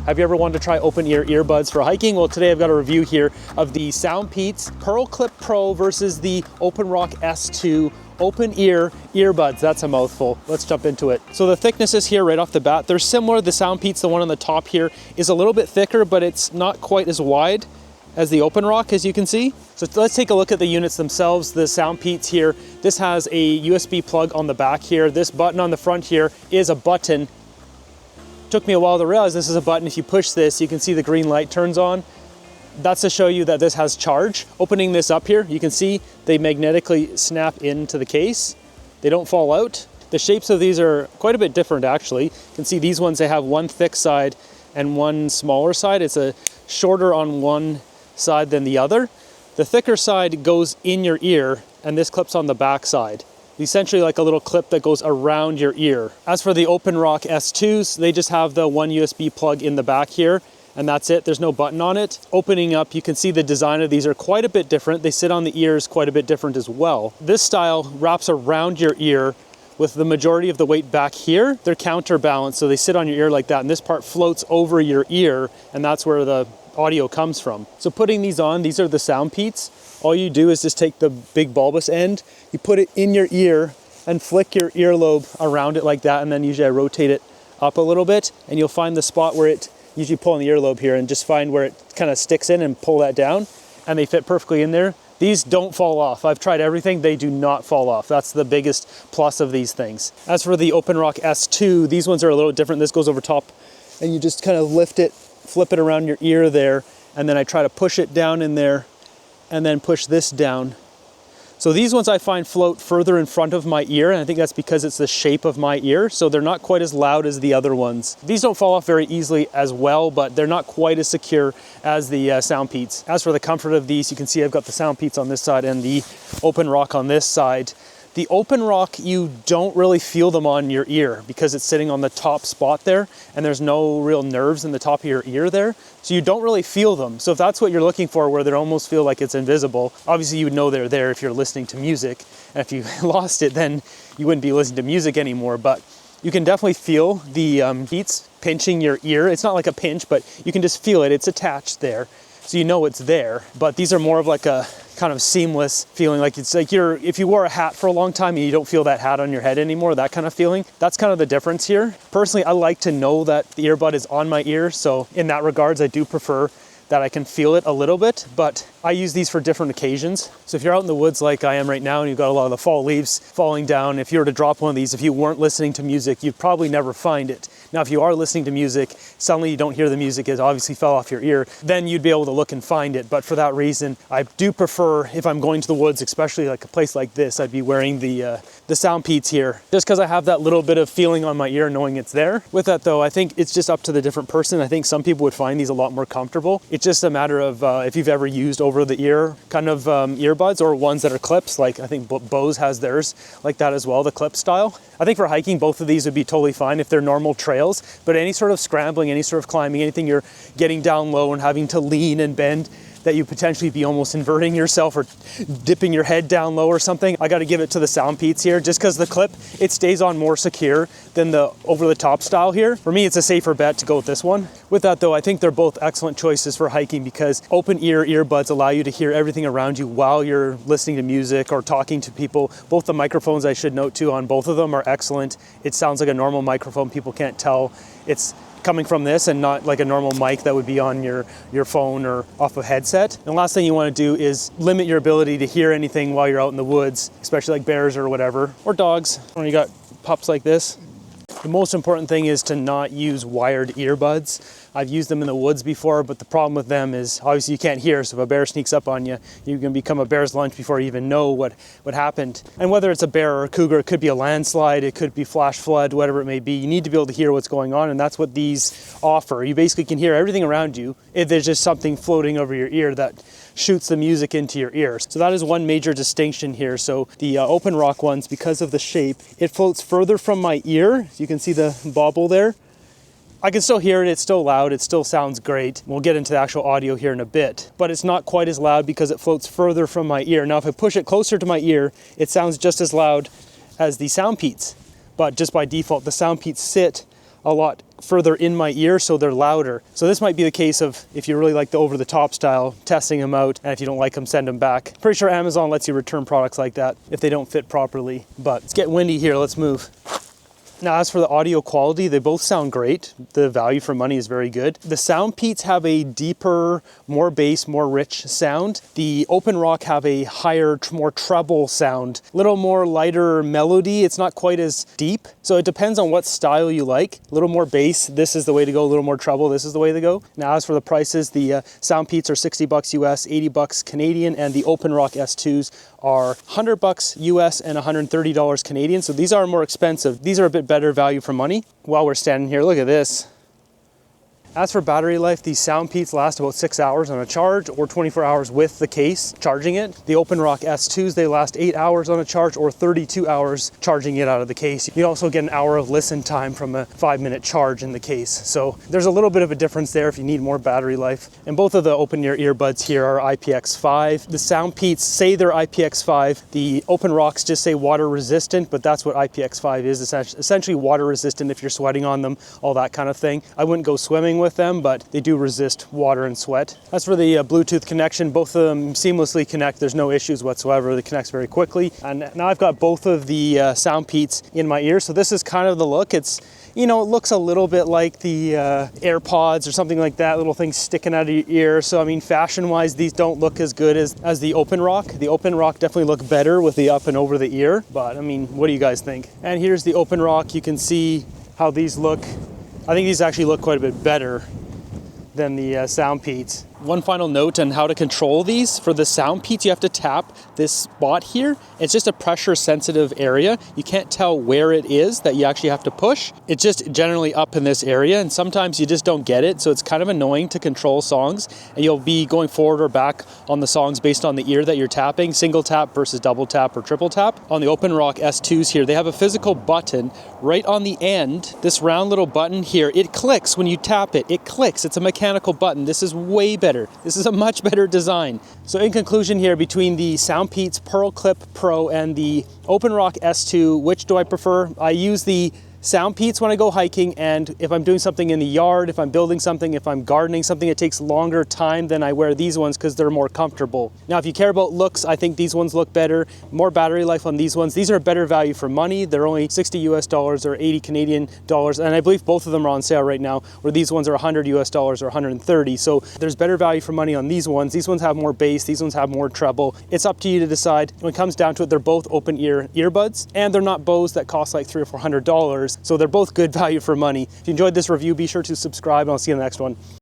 Have you ever wanted to try open ear earbuds for hiking? Well, today I've got a review here of the SoundPeats PearlClip Pro versus the OpenRock S2 open ear earbuds. That's a mouthful. Let's jump into it. So the thicknesses here right off the bat, they're similar. The SoundPeats, the one on the top here, is a little bit thicker, but it's not quite as wide as the OpenRock, as you can see. So let's take a look at the units themselves. The SoundPeats here, this has a USB plug on the back here. This button on the front here is a button. Took me a while to realize this is a button. If you push this, you can see the green light turns on. That's to show you that this has charge. Opening this up here, you can see they magnetically snap into the case. They don't fall out. The shapes of these are quite a bit different actually. You can see these ones, they have one thick side and one smaller side. It's a shorter on one side than the other. The thicker side goes in your ear and this clips on the back side. Essentially like a little clip that goes around your ear. As for the OpenRock S2s, they just have the one USB plug in the back here and that's it. There's no button on it. Opening up, you can see the design of these are quite a bit different. They sit on the ears quite a bit different as well. This style wraps around your ear with the majority of the weight back here. They're counterbalanced, so they sit on your ear like that and this part floats over your ear and that's where the audio comes from. So putting these on, these are the SoundPeats. All you do is just take the big bulbous end, you put it in your ear and flick your earlobe around it like that, and then usually I rotate it up a little bit and you'll find the spot where it, usually pull on the earlobe here and just find where it kind of sticks in and pull that down, and they fit perfectly in there. These don't fall off. I've tried everything, they do not fall off. That's the biggest plus of these things. As for the OpenRock S2, these ones are a little different. This goes over top and you just kind of lift it, flip it around your ear there, and then I try to push it down in there and then push this down. So these ones I find float further in front of my ear, and I think that's because it's the shape of my ear, so they're not quite as loud as the other ones. These don't fall off very easily as well, but they're not quite as secure as the SoundPeats. As for the comfort of these, you can see I've got the SoundPeats on this side and the OpenRock on this side. The OpenRock, you don't really feel them on your ear because it's sitting on the top spot there and there's no real nerves in the top of your ear there. So you don't really feel them. So if that's what you're looking for, where they almost feel like it's invisible, obviously you would know they're there if you're listening to music. And if you lost it, then you wouldn't be listening to music anymore. But you can definitely feel the beats pinching your ear. It's not like a pinch, but you can just feel it. It's attached there. So you know it's there. But these are more of like a kind of seamless feeling, like it's like if you wore a hat for a long time and you don't feel that hat on your head anymore, that kind of feeling. That's kind of the difference here. Personally, I like to know that the earbud is on my ear, so in that regards, I do prefer that I can feel it a little bit, but I use these for different occasions. So if you're out in the woods like I am right now and you've got a lot of the fall leaves falling down, if you were to drop one of these, if you weren't listening to music, you'd probably never find it. Now, if you are listening to music, suddenly you don't hear the music, it obviously fell off your ear, then you'd be able to look and find it. But for that reason, I do prefer, if I'm going to the woods, especially like a place like this, I'd be wearing the SoundPeats here, just because I have that little bit of feeling on my ear knowing it's there. With that though, I think it's just up to the different person. I think some people would find these a lot more comfortable. It's just a matter of if you've ever used over the ear kind of earbuds, or ones that are clips, like I think Bose has theirs like that as well, the clip style. I think for hiking, both of these would be totally fine if they're normal trails, but any sort of scrambling, any sort of climbing, anything you're getting down low and having to lean and bend, that you potentially be almost inverting yourself or dipping your head down low or something, I got to give it to the SoundPeats here, just because the clip, it stays on more secure than the over-the-top style here. For me, it's a safer bet to go with this one. With that though, I think they're both excellent choices for hiking because open ear earbuds allow you to hear everything around you while you're listening to music or talking to people. Both the microphones, I should note too, on both of them are excellent. It sounds like a normal microphone. People can't tell it's coming from this and not like a normal mic that would be on your phone or off a headset. And the last thing you want to do is limit your ability to hear anything while you're out in the woods, especially like bears or whatever, or dogs. When you got pups like this, the most important thing is to not use wired earbuds. I've used them in the woods before, but the problem with them is obviously you can't hear, so if a bear sneaks up on you, you can become a bear's lunch before you even know what happened. And whether it's a bear or a cougar, it could be a landslide, it could be flash flood, whatever it may be, you need to be able to hear what's going on, and that's what these offer. You basically can hear everything around you if there's just something floating over your ear that shoots the music into your ears. So that is one major distinction here. So the OpenRock ones, because of the shape, it floats further from my ear. You can see the bobble there. I can still hear it, it's still loud, it still sounds great. We'll get into the actual audio here in a bit, but it's not quite as loud because it floats further from my ear. Now if I push it closer to my ear, it sounds just as loud as the SoundPeats, but just by default, the SoundPeats sit a lot further in my ear, so they're louder. So this might be the case of if you really like the over-the-top style, testing them out, and if you don't like them, send them back. Pretty sure Amazon lets you return products like that if they don't fit properly. But it's getting windy here, let's move. Now, as for the audio quality, they both sound great. The value for money is very good. The SoundPeats have a deeper, more bass, more rich sound. The OpenRock have a higher, more treble sound. A little more lighter melody. It's not quite as deep. So it depends on what style you like. A little more bass, this is the way to go. A little more treble, this is the way to go. Now, as for the prices, the SoundPeats are 60 bucks US, 80 bucks Canadian, and the OpenRock S2s are 100 bucks US and $130 Canadian. So these are more expensive. These are a bit better value for money. While we're standing here, look at this. As for battery life, these SoundPeats last about 6 hours on a charge or 24 hours with the case charging it. The OpenRock S2s, they last 8 hours on a charge or 32 hours charging it out of the case. You also get an hour of listen time from a 5-minute charge in the case. So there's a little bit of a difference there if you need more battery life. And both of the open-ear earbuds here are IPX5. The SoundPeats say they're IPX5. The OpenRocks just say water resistant, but that's what IPX5 is, essentially water resistant if you're sweating on them, all that kind of thing. I wouldn't go swimming with them, but they do resist water and sweat. As for the Bluetooth connection, both of them seamlessly connect. There's no issues whatsoever. They connect very quickly. And now I've got both of the SoundPeats in my ear. So this is kind of the look. It's, you know, it looks a little bit like the AirPods or something like that, little things sticking out of your ear. So I mean, fashion-wise, these don't look as good as the OpenRock. The OpenRock definitely look better with the up and over the ear. But I mean, what do you guys think? And here's the OpenRock. You can see how these look. I think these actually look quite a bit better than the SoundPeats. One final note on how to control these. For the SoundPeats, you have to tap this spot here. It's just a pressure sensitive area. You can't tell where it is that you actually have to push. It's just generally up in this area, and sometimes you just don't get it, so it's kind of annoying to control songs, and you'll be going forward or back on the songs based on the ear that you're tapping, single tap versus double tap or triple tap. On the OpenRock S2s here, they have a physical button right on the end, this round little button here. It clicks when you tap it. It clicks. It's a mechanical button. This is way better. This is a much better design. So in conclusion here, between the SoundPeats PearlClip Pro and the OpenRock S2, which do I prefer? I use the SoundPeats when I go hiking, and if I'm doing something in the yard, if I'm building something, if I'm gardening something, it takes longer time than I wear these ones because they're more comfortable. Now, if you care about looks, I think these ones look better. More battery life on these ones. These are a better value for money. They're only 60 US dollars or 80 Canadian dollars, and I believe both of them are on sale right now, where these ones are 100 US dollars or 130. So there's better value for money on these ones. These ones have more bass. These ones have more treble. It's up to you to decide. When it comes down to it, they're both open ear earbuds, and they're not Bose that cost like $300 or $400. So they're both good value for money. If you enjoyed this review, be sure to subscribe, and I'll see you in the next one.